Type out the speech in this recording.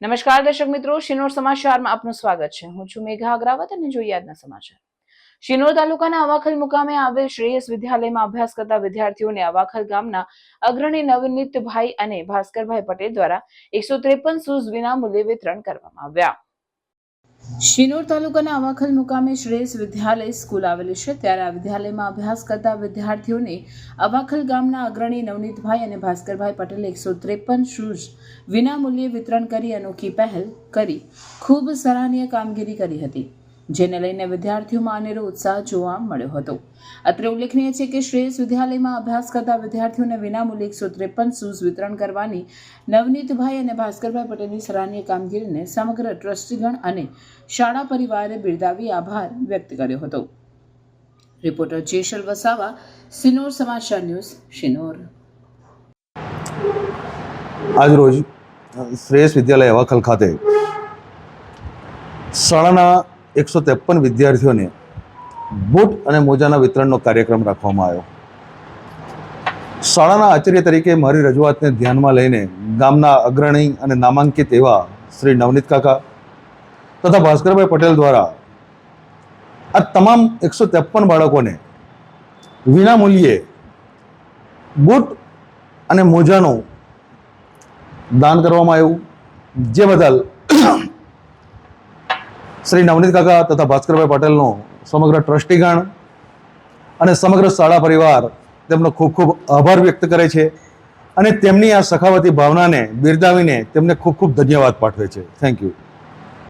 નમસ્કાર દર્શક મિત્રો, શિનોર સમાચારમાં આપનું સ્વાગત છે. હું છું મેઘા અગ્રાવત અને જોઈએ આજના સમાચાર. શિનોર તાલુકાના અવાખલ મુકામે આવેલ શ્રેયસ વિદ્યાલયમાં અભ્યાસ કરતા વિદ્યાર્થીઓને અવાખલ ગામના અગ્રણી નવનીતભાઈ અને ભાસ્કરભાઈ પટેલ દ્વારા 153 શૂઝ વિના મૂલ્યે વિતરણ કરવામાં આવ્યા. શિનોર તાલુકાના અવાખલ મુકામે શ્રેયસ વિદ્યાલય સ્કૂલ આવેલી છે, ત્યારે આ વિદ્યાલયમાં અભ્યાસ કરતા વિદ્યાર્થીઓને અવાખલ ગામના અગ્રણી નવનીતભાઈ અને ભાસ્કરભાઈ પટેલે 153 શૂઝ વિના મૂલ્યે વિતરણ કરી અનોખી પહેલ કરી ખૂબ સરાહનીય કામગીરી કરી હતી, જેને લઈને વિદ્યાર્થીઓમાં અનેરો ઉત્સાહ જોવા મળ્યો હતો. અત્રે ઉલ્લેખનીય છે કે શ્રેયસ વિદ્યાલયમાં અભ્યાસ કરતા વિદ્યાર્થીઓને વિનામૂલ્યે 153 શૂઝ વિતરણ કરવાની નવનીતભાઈ અને ભાસ્કરભાઈ પટેલની સરાહનીય કામગીરીને સમગ્ર ટ્રસ્ટીગણ અને શાળા પરિવારે બિરદાવી આભાર વ્યક્ત કર્યો હતો. રિપોર્ટર જેશલ વસાવા, શિનોર સમાચાર ન્યૂઝ, શિનોર. આજરોજ શ્રેયસ વિદ્યાલય અવાખલ ખાતે શાળાના 153 વિદ્યાર્થીઓને બૂટ અને મોજાના વિતરણનો કાર્યક્રમ રાખવામાં આવ્યો. શાળાના આચાર્ય તરીકે મારી રજૂઆતને ધ્યાનમાં લઈને ગામના અગ્રણી અને નામાંકિત એવા શ્રી નવનીત કાકા તથા ભાસ્કરભાઈ પટેલ દ્વારા આ તમામ 153 બાળકોને વિના મૂલ્યે બૂટ અને મોજાનું દાન કરવામાં આવ્યું, જે બદલ શ્રી નવનીત કાકા તથા ભાસ્કરભાઈ પટેલનો સમગ્ર ટ્રસ્ટીગણ અને સમગ્ર શાળા પરિવાર તેમનો ખૂબ ખૂબ આભાર વ્યક્ત કરે છે અને તેમની આ સખાવતી ભાવનાને બિરદાવીને તેમને ખૂબ ખૂબ ધન્યવાદ પાઠવે છે. Thank you.